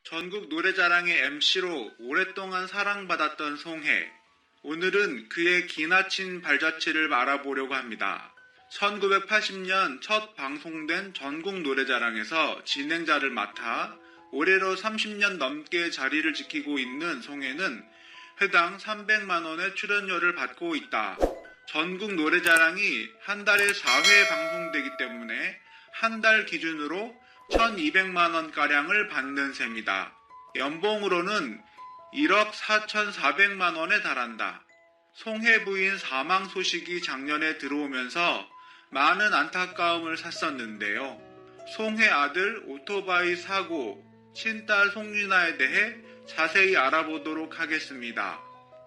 전국 노래자랑의 MC로 오랫동안 사랑받았던 송혜. 오늘은 그의 기나친 발자취를 알아보려고 합니다. 1980년 첫 방송된 전국 노래자랑에서 진행자를 맡아 올해로 30년 넘게 자리를 지키고 있는 송혜는 회당 300만원의 출연료를 받고 있다. 전국 노래자랑이 한 달에 4회 방송되기 때문에 한 달 기준으로 1200만원가량을 받는 셈이다. 연봉으로는 1억 4,400만원에 달한다. 송혜 부인 사망 소식이 작년에 들어오면서 많은 안타까움을 샀었는데요. 송혜 아들 오토바이 사고, 친딸 송윤아에 대해 자세히 알아보도록 하겠습니다.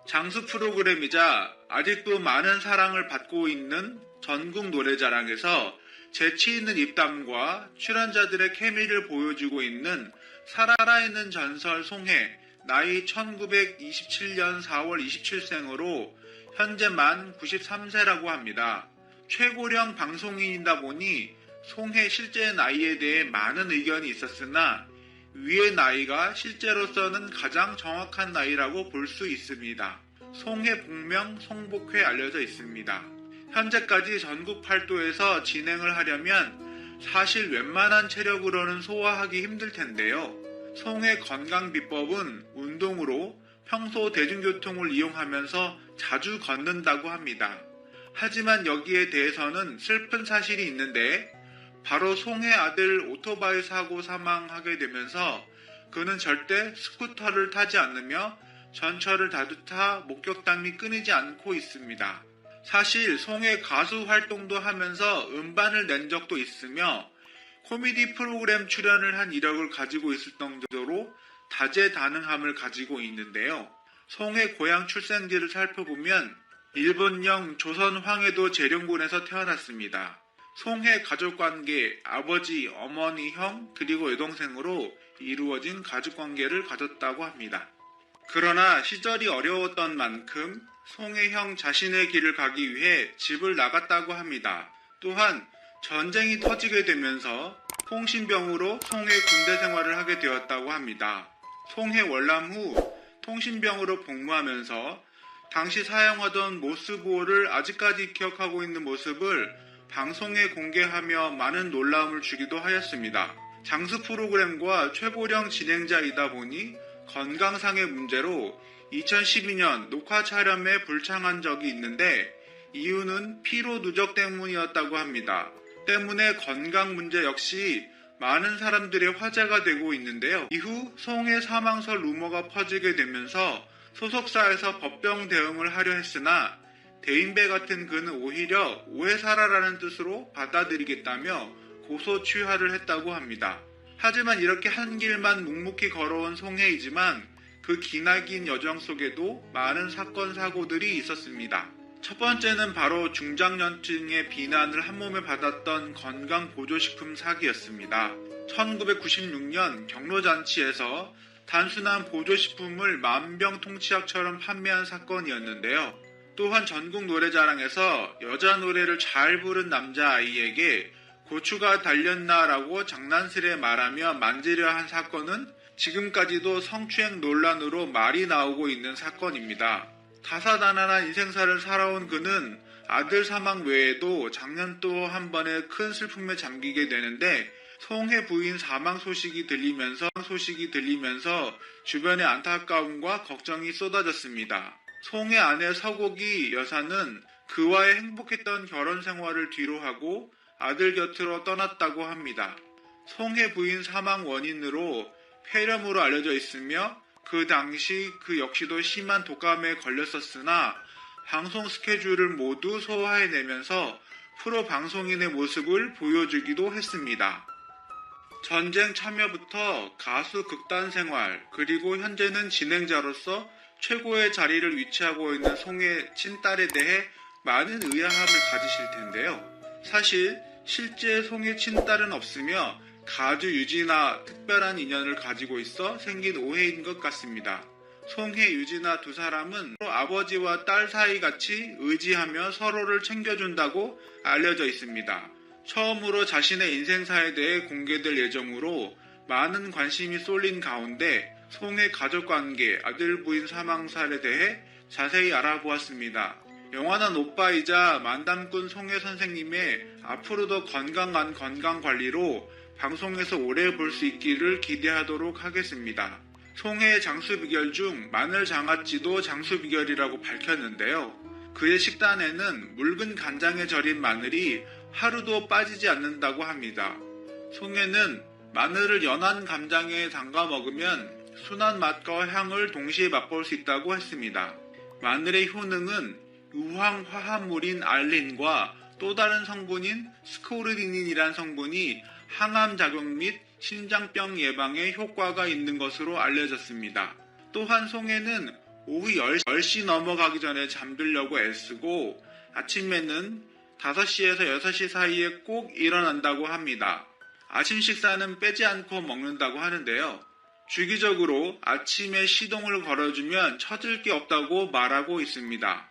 장수 프로그램이자 아직도 많은 사랑을 받고 있는 전국 노래자랑에서 재치 있는 입담과 출연자들의 케미를 보여주고 있는 살아있는 전설 송혜, 나이 1927년 4월 27생으로 현재 만 93세라고 합니다. 최고령 방송인이다 보니 송혜 실제 나이에 대해 많은 의견이 있었으나 위의 나이가 실제로서는 가장 정확한 나이라고 볼 수 있습니다. 송혜 본명 송복회 알려져 있습니다. 현재까지 전국 팔도에서 진행을 하려면 사실 웬만한 체력으로는 소화하기 힘들 텐데요. 송혜 건강 비법은 운동으로 평소 대중교통을 이용하면서 자주 걷는다고 합니다. 하지만 여기에 대해서는 슬픈 사실이 있는데 바로 송혜 아들 오토바이 사고 사망하게 되면서 그는 절대 스쿠터를 타지 않으며 전철을 다투타 목격담이 끊이지 않고 있습니다. 사실 송혜 가수 활동도 하면서 음반을 낸 적도 있으며 코미디 프로그램 출연을 한 이력을 가지고 있을 정도로 다재다능함을 가지고 있는데요. 송혜 고향 출생지를 살펴보면 일본령 조선 황해도 재령군에서 태어났습니다. 송혜 가족관계, 아버지, 어머니, 형, 그리고 여동생으로 이루어진 가족관계를 가졌다고 합니다. 그러나 시절이 어려웠던 만큼 송혜 형 자신의 길을 가기 위해 집을 나갔다고 합니다. 또한 전쟁이 터지게 되면서 통신병으로 송혜 군대 생활을 하게 되었다고 합니다. 송혜 월남 후 통신병으로 복무하면서 당시 사용하던 모스보호를 아직까지 기억하고 있는 모습을 방송에 공개하며 많은 놀라움을 주기도 하였습니다. 장수 프로그램과 최고령 진행자이다 보니 건강상의 문제로 2012년 녹화 촬영에 불참한 적이 있는데 이유는 피로 누적 때문이었다고 합니다. 때문에 건강 문제 역시 많은 사람들의 화제가 되고 있는데요. 이후 송혜 사망설 루머가 퍼지게 되면서 소속사에서 법정 대응을 하려 했으나 대인배 같은 그는 오히려 오해사라라는 뜻으로 받아들이겠다며 고소 취하를 했다고 합니다. 하지만 이렇게 한 길만 묵묵히 걸어온 송혜이지만 그 기나긴 여정 속에도 많은 사건 사고들이 있었습니다. 첫 번째는 바로 중장년층의 비난을 한몸에 받았던 건강보조식품 사기였습니다. 1996년 경로잔치에서 단순한 보조식품을 만병통치약처럼 판매한 사건이었는데요. 또한 전국 노래자랑에서 여자 노래를 잘 부른 남자아이에게 고추가 달렸나라고 장난스레 말하며 만지려 한 사건은 지금까지도 성추행 논란으로 말이 나오고 있는 사건입니다. 다사다난한 인생사를 살아온 그는 아들 사망 외에도 작년 또 한 번의 큰 슬픔에 잠기게 되는데 송혜 부인 사망 소식이 들리면서 주변의 안타까움과 걱정이 쏟아졌습니다. 송혜 아내 서곡이 여사는 그와의 행복했던 결혼 생활을 뒤로하고 아들 곁으로 떠났다고 합니다. 송혜 부인 사망 원인으로 폐렴으로 알려져 있으며 그 당시 그 역시도 심한 독감에 걸렸었으나 방송 스케줄을 모두 소화해내면서 프로 방송인의 모습을 보여주기도 했습니다. 전쟁 참여부터 가수 극단 생활, 그리고 현재는 진행자로서 최고의 자리를 위치하고 있는 송혜 친딸에 대해 많은 의아함을 가지실 텐데요. 사실 실제 송혜 친딸은 없으며 가주 유진아 특별한 인연을 가지고 있어 생긴 오해인 것 같습니다. 송혜, 유진아 두 사람은 아버지와 딸 사이 같이 의지하며 서로를 챙겨준다고 알려져 있습니다. 처음으로 자신의 인생사에 대해 공개될 예정으로 많은 관심이 쏠린 가운데 송해 가족관계, 아들 부인 사망사에 대해 자세히 알아보았습니다. 영원한 오빠이자 만담꾼 송해 선생님의 앞으로도 건강한 건강관리로 방송에서 오래 볼 수 있기를 기대하도록 하겠습니다. 송해의 장수비결 중 마늘 장아찌도 장수비결이라고 밝혔는데요. 그의 식단에는 묽은 간장에 절인 마늘이 하루도 빠지지 않는다고 합니다. 송해는 마늘을 연한 감장에 담가 먹으면 순한 맛과 향을 동시에 맛볼 수 있다고 했습니다. 마늘의 효능은 유황 화합물인 알린과 또 다른 성분인 스코르디닌이란 성분이 항암 작용 및 심장병 예방에 효과가 있는 것으로 알려졌습니다. 또한 송해는 오후 10시 넘어가기 전에 잠들려고 애쓰고 아침에는 5시에서 6시 사이에 꼭 일어난다고 합니다. 아침 식사는 빼지 않고 먹는다고 하는데요. 주기적으로 아침에 시동을 걸어주면 처질 게 없다고 말하고 있습니다.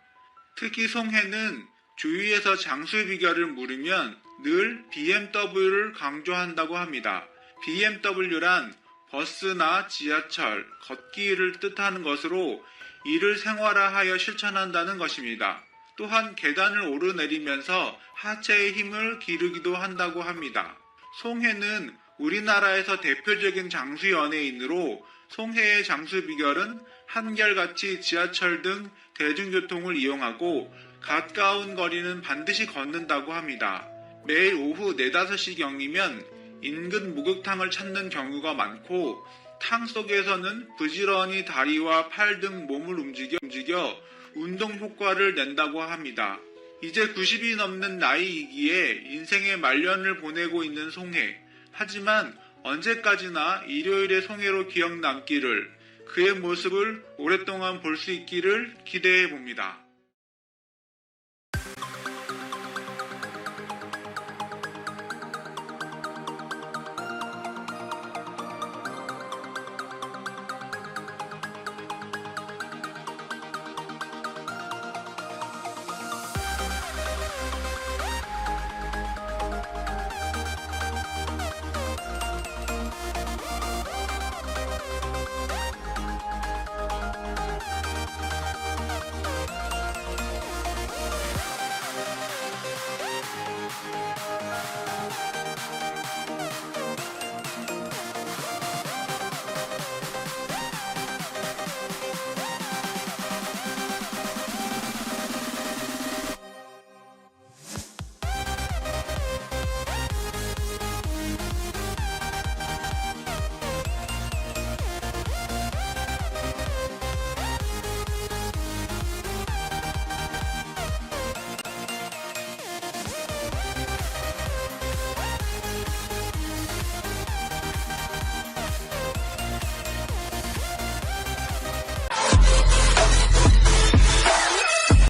특히 송해는 주위에서 장수 비결을 물으면 늘 BMW를 강조한다고 합니다. BMW란 버스나 지하철, 걷기를 뜻하는 것으로 이를 생활화하여 실천한다는 것입니다. 또한 계단을 오르내리면서 하체의 힘을 기르기도 한다고 합니다. 송해는 우리나라에서 대표적인 장수 연예인으로 송해의 장수 비결은 한결같이 지하철 등 대중교통을 이용하고 가까운 거리는 반드시 걷는다고 합니다. 매일 오후 4, 5시경이면 인근 목욕탕을 찾는 경우가 많고 탕 속에서는 부지런히 다리와 팔 등 몸을 움직여 운동 효과를 낸다고 합니다. 이제 90이 넘는 나이이기에 인생의 말년을 보내고 있는 송해. 하지만 언제까지나 일요일의 송해로 기억 남기를, 그의 모습을 오랫동안 볼 수 있기를 기대해 봅니다.